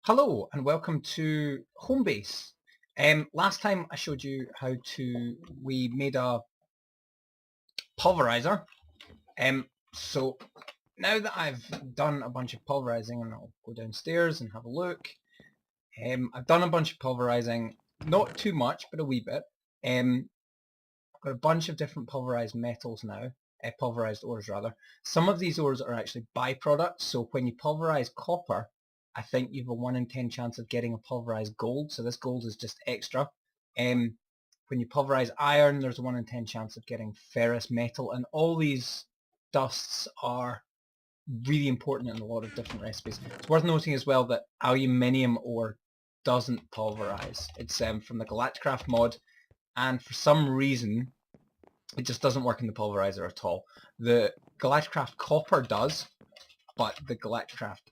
Hello and welcome to Homebase. Last time I showed you how we made a pulverizer. So now that I've done a bunch of pulverizing, and I'll go downstairs and have a look. I've done a bunch of pulverizing, not too much, but a wee bit. I've got a bunch of different pulverized metals now, pulverized ores rather. Some of these ores are actually byproducts, so when you pulverize copper, I think you have a 1 in 10 chance of getting a pulverized gold, so this gold is just extra. When you pulverize iron, there's a 1 in 10 chance of getting ferrous metal, and all these dusts are really important in a lot of different recipes. It's worth noting as well that aluminium ore doesn't pulverize. It's from the Galacticraft mod, and for some reason it just doesn't work in the pulverizer at all. The Galacticraft copper does, but the Galacticraft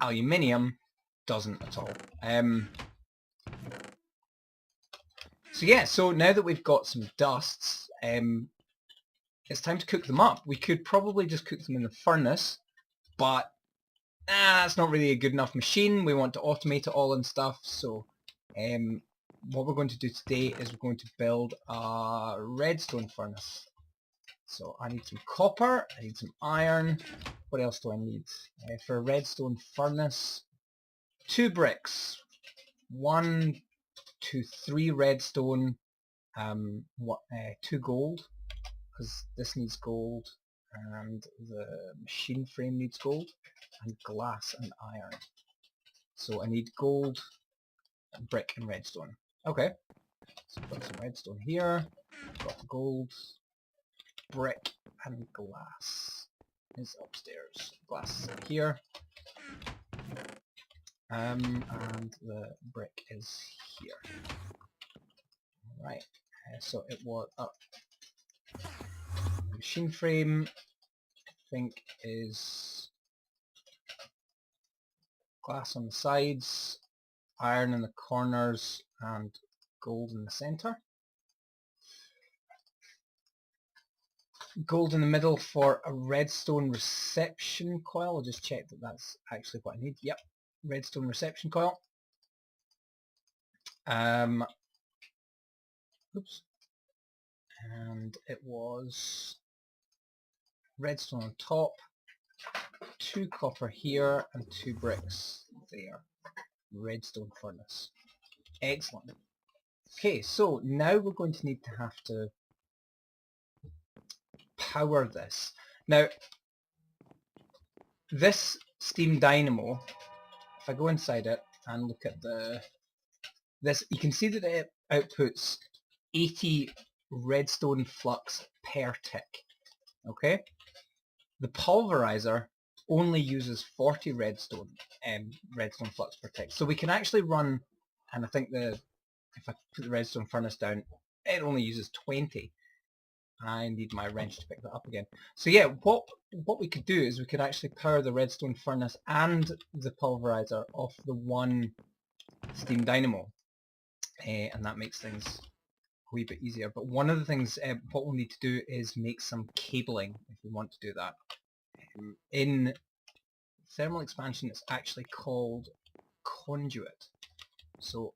aluminium doesn't at all. So now that we've got some dusts, it's time to cook them up. We could probably just cook them in the furnace, but that's not really a good enough machine. We want to automate it all and stuff, so what we're going to do today is we're going to build a redstone furnace. So I need some copper, I need some iron. What else do I need? For a redstone furnace, 2 bricks, 1, 2, 3 redstone, 2 gold, because this needs gold, and the machine frame needs gold, and glass and iron. So I need gold, brick and redstone. Okay, so I've got some redstone here, got gold, brick and glass is upstairs. Glass is up here. And the brick is here. Right, so it was up. Machine frame, I think, is glass on the sides, iron in the corners, and gold in the centre. Gold in the middle for a redstone reception coil. I'll just check that that's actually what I need. Yep, redstone reception coil. Oops. And it was redstone on top, 2 copper here, and 2 bricks there. Redstone furnace. Excellent. Okay, so now we're going to need to have to power this. Now, this steam dynamo, if I go inside it and look at this, you can see that it outputs 80 redstone flux per tick. Okay? The pulverizer only uses 40 redstone flux per tick. So we can actually run, and I think if I put the redstone furnace down, it only uses 20. I need my wrench to pick that up again. So yeah, what we could do is we could actually power the redstone furnace and the pulverizer off the one steam dynamo, and that makes things a wee bit easier. But one of the things what we'll need to do is make some cabling if we want to do that. In thermal expansion it's actually called conduit. So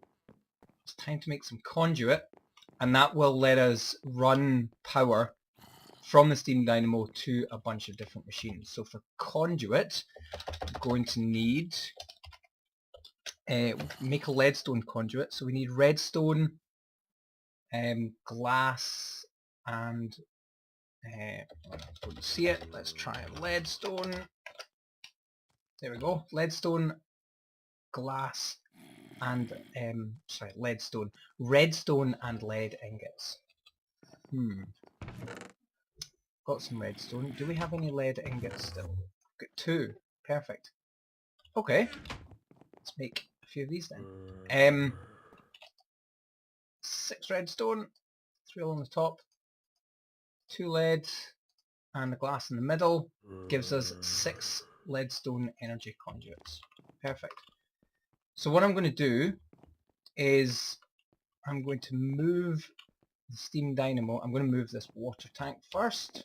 it's time to make some conduit, and that will let us run power from the steam dynamo to a bunch of different machines. So for conduit, we're going to need make a leadstone conduit. So we need redstone, glass, and let's go to see it. Let's try leadstone. There we go. Leadstone, glass, and leadstone, redstone, and lead ingots. Got some redstone. Do we have any lead ingots still? Got 2. Perfect. Okay. Let's make a few of these then. 6 redstone, 3 on the top, 2 lead, and the glass in the middle gives us 6 leadstone energy conduits. Perfect. So what I'm going to do is I'm going to move the steam dynamo. I'm going to move this water tank first.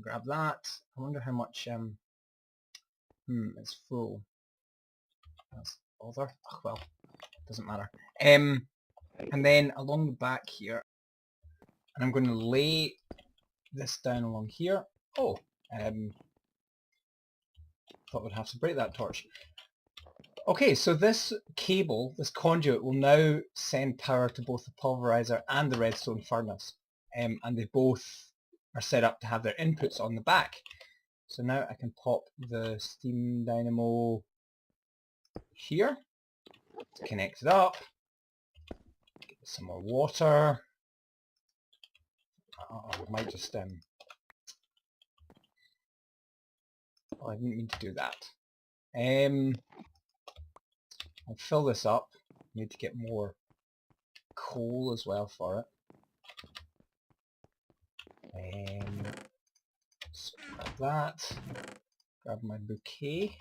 Grab that. I wonder how much it's full. That's bother. Oh, well, doesn't matter. And then along the back here, and I'm going to lay this down along here. Oh, thought we'd have to break that torch. Okay, so this cable, this conduit, will now send power to both the pulverizer and the redstone furnace. And they both are set up to have their inputs on the back. So now I can pop the steam dynamo here, connect it up, get some more water. Oh, I might just, oh, I didn't mean to do that. I'll fill this up. Need to get more coal as well for it. So grab that. Grab my bouquet.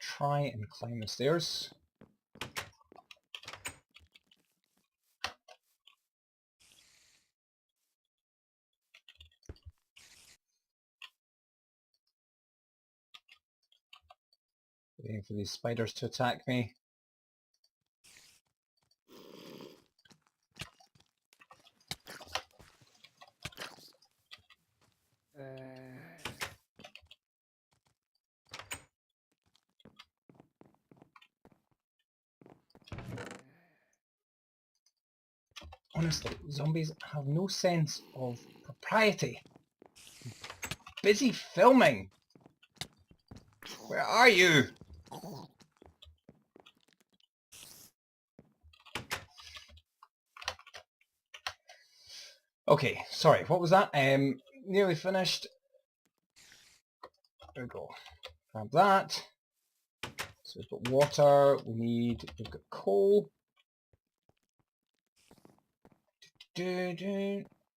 Try and climb the stairs. Waiting for these spiders to attack me. Honestly, zombies have no sense of propriety. Busy filming! Where are you? Okay, sorry, what was that? Nearly finished. There we go. Grab that. So we've got water, we've got coal.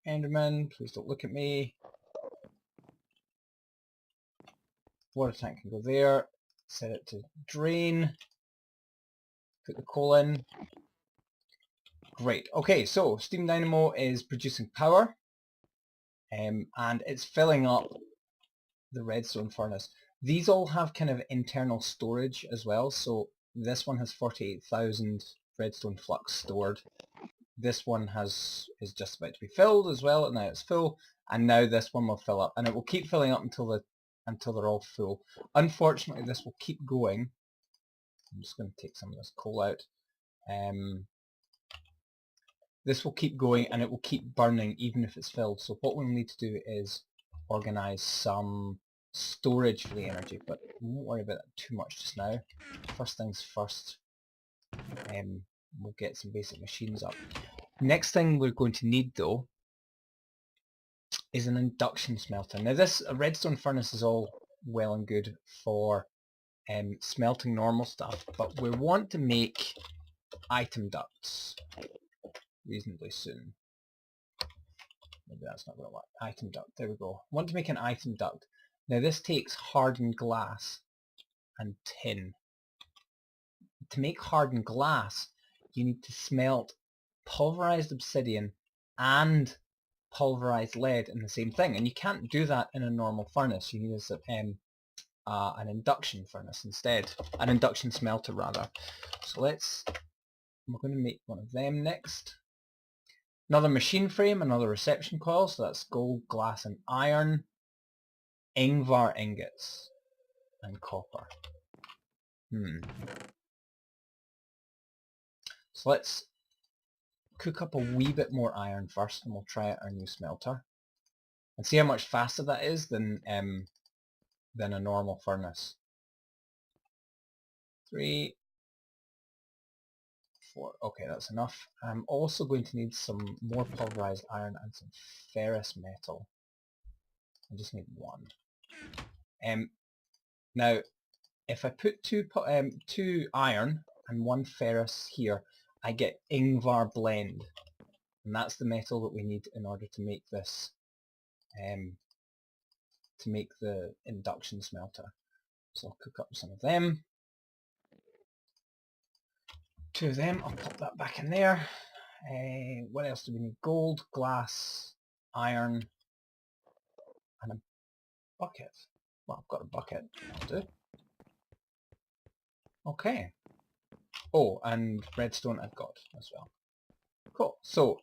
Enderman, please don't look at me. Water tank can go there. Set it to drain. Put the coal in. Great. Okay, so steam dynamo is producing power. And it's filling up the redstone furnace. These all have kind of internal storage as well. So this one has 48,000 redstone flux stored. This one is just about to be filled as well, and now it's full. And now this one will fill up, and it will keep filling up until they're all full. Unfortunately, this will keep going. I'm just going to take some of this coal out. This will keep going, and it will keep burning even if it's filled. So what we'll need to do is organise some storage for the energy, but we won't worry about that too much just now. First things first, we'll get some basic machines up. Next thing we're going to need though is an induction smelter. Now a redstone furnace is all well and good for smelting normal stuff, but we want to make item ducts reasonably soon. Maybe that's not going to work. Item duct, there we go. I want to make an item duct. Now this takes hardened glass and tin. To make hardened glass, you need to smelt pulverized obsidian and pulverized lead in the same thing, and you can't do that in a normal furnace. You need an induction furnace instead, an induction smelter rather. So we're going to make one of them next. Another machine frame, another reception coil, so that's gold, glass and iron, Ingvar ingots and copper. So let's cook up a wee bit more iron first, and we'll try out our new smelter and see how much faster that is than a normal furnace. 3, 4, okay, that's enough. I'm also going to need some more pulverized iron and some ferrous metal. I just need 1. Now, if I put 2 iron and 1 ferrous here, I get Ingvar blend, and that's the metal that we need in order to make this, to make the induction smelter. So I'll cook up some of them. 2 of them, I'll pop that back in there. What else do we need? Gold, glass, iron, and a bucket. Well, I've got a bucket. I'll do. Okay. Oh, and redstone I've got as well. Cool. So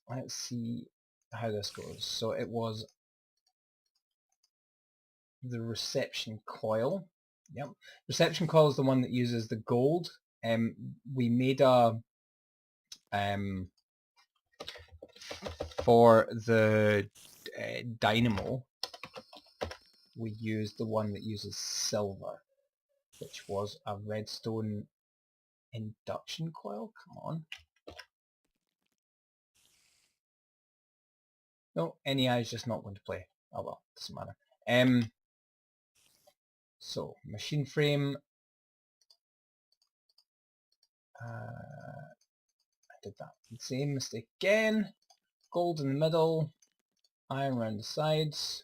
let's see how this goes. So it was the reception coil. Yep. Reception coil is the one that uses the gold. We made a for the dynamo, we used the one that uses silver, which was a redstone induction coil. Come on. No, NEI is just not going to play. Oh well, doesn't matter. So machine frame. I did that same mistake again. Gold in the middle, iron around the sides.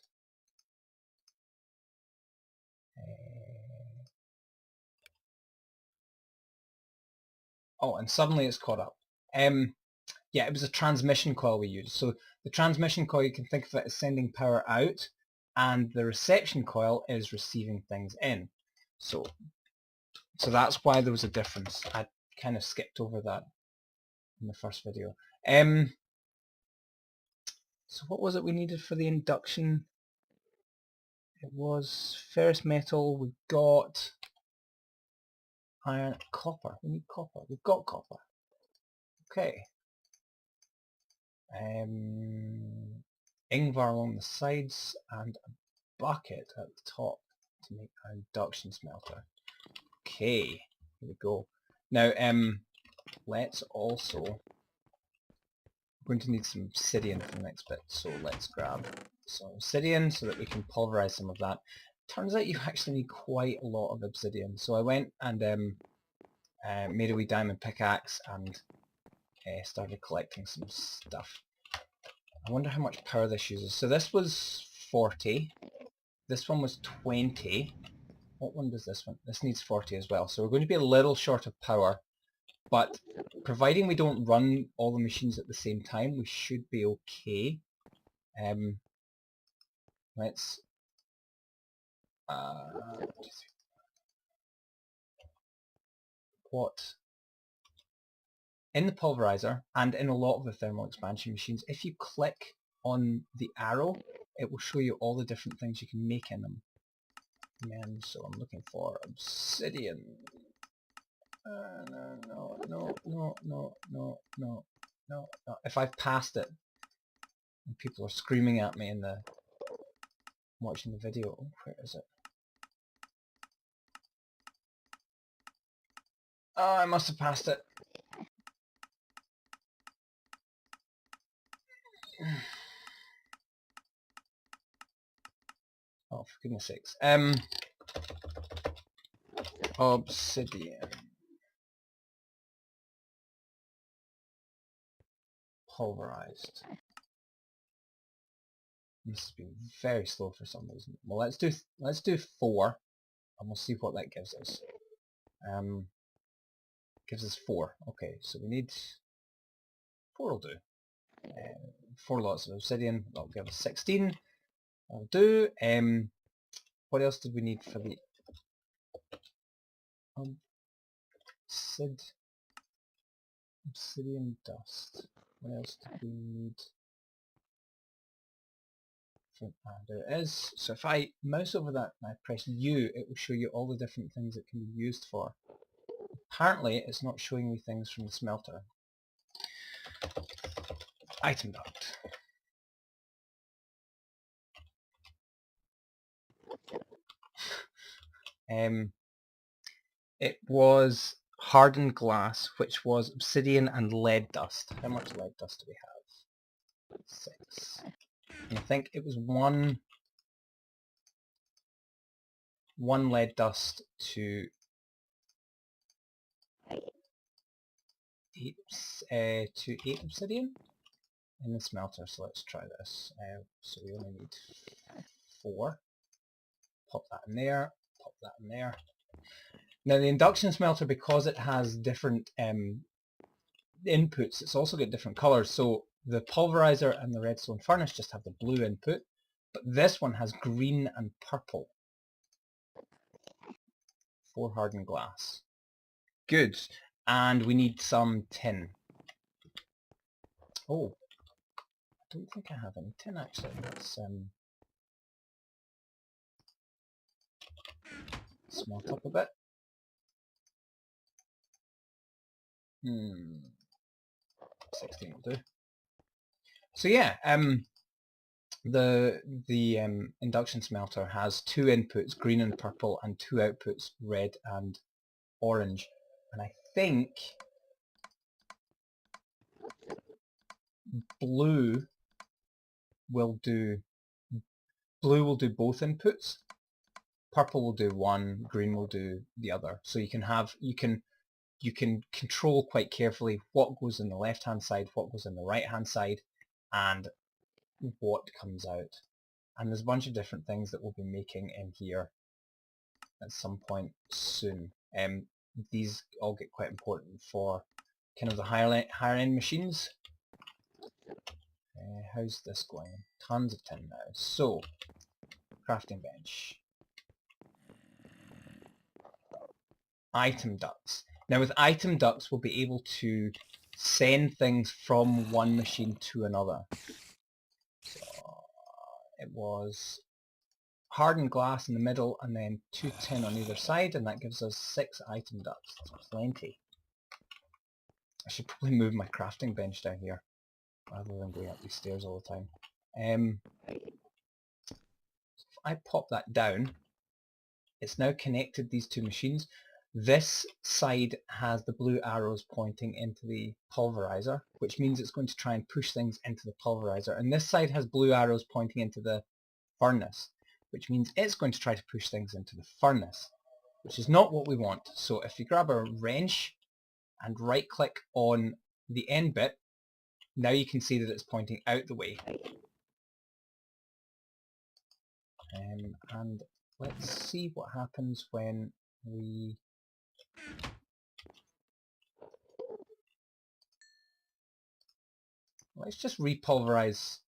Oh, and suddenly it's caught up. Yeah, it was a transmission coil we used. So the transmission coil, you can think of it as sending power out, and the reception coil is receiving things in. So that's why there was a difference. I kind of skipped over that in the first video. So what was it we needed for the induction? It was ferrous metal. We got iron, copper. We need copper. We've got copper. Okay. Ingvar along the sides and a bucket at the top to make our induction smelter. Okay, here we go. Now, let's also, we're going to need some obsidian for the next bit, so let's grab some obsidian so that we can pulverize some of that. Turns out you actually need quite a lot of obsidian, so I went and made a wee diamond pickaxe and started collecting some stuff. I wonder how much power this uses. So this was 40, this one was 20. What one does this one? This needs 40 as well. So we're going to be a little short of power, but providing we don't run all the machines at the same time, we should be okay. Let's what in the pulverizer and in a lot of the thermal expansion machines, if you click on the arrow, it will show you all the different things you can make in them. And so I'm looking for obsidian. No. If I've passed it and people are screaming at me in the watching the video, where is it? Oh, I must have passed it. Oh, for goodness sakes. Obsidian. Pulverized. This has been very slow for some reason. Well, let's do 4, and we'll see what that gives us. Gives us 4. Okay, so we need 4 will do. 4 lots of obsidian. That'll give us 16. That'll do. What else did we need for the obsidian dust? What else did we need? There it is. So if I mouse over that and I press U, it will show you all the different things it can be used for. Apparently it's not showing me things from the smelter. Item duct. It was hardened glass, which was obsidian and lead dust. How much lead dust do we have? 6. And I think it was one lead dust to 8 obsidian in the smelter. So let's try this. So we only need 4. Pop that in there. Pop that in there. Now the induction smelter, because it has different inputs, it's also got different colours. So The pulverizer and the redstone furnace just have the blue input, but this one has green and purple. 4 hardened glass. Good. And we need some tin. Oh, I don't think I have any tin actually. Let's smelt up a bit. 16 will do. So yeah, the induction smelter has 2 inputs, green and purple, and 2 outputs, red and orange. And I think blue will do both inputs. Purple will do one, green will do the other. So you can control quite carefully what goes in the left hand side, what goes in the right hand side, and what comes out. And there's a bunch of different things that we'll be making in here at some point soon. These all get quite important for kind of the higher end machines. How's this going? Tons of tin now. So, crafting bench. Item ducts. Now with item ducts we'll be able to send things from one machine to another. So it was hardened glass in the middle and then 2 tin on either side, and that gives us 6 item ducts. That's plenty. I should probably move my crafting bench down here rather than going up these stairs all the time. So if I pop that down, it's now connected these 2 machines. This side has the blue arrows pointing into the pulverizer, which means it's going to try and push things into the pulverizer. And this side has blue arrows pointing into the furnace, which means it's going to try to push things into the furnace, which is not what we want. So if you grab a wrench and right click on the end bit, now you can see that it's pointing out the way. And let's see what happens when we... Let's just repulverize,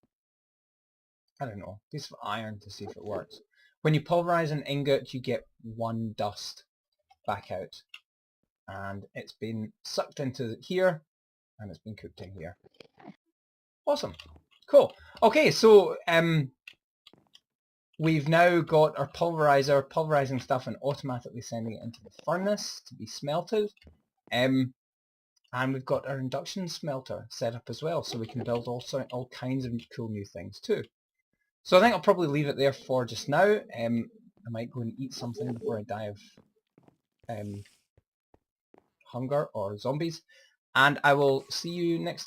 I don't know, a piece of iron to see if it works. When you pulverize an ingot, you get 1 dust back out. And it's been sucked into here, and it's been cooked in here. Awesome. Cool. Okay, so we've now got our pulverizer pulverizing stuff and automatically sending it into the furnace to be smelted. And we've got our induction smelter set up as well, so we can build all kinds of cool new things too. So I think I'll probably leave it there for just now. I might go and eat something before I die of hunger or zombies. And I will see you next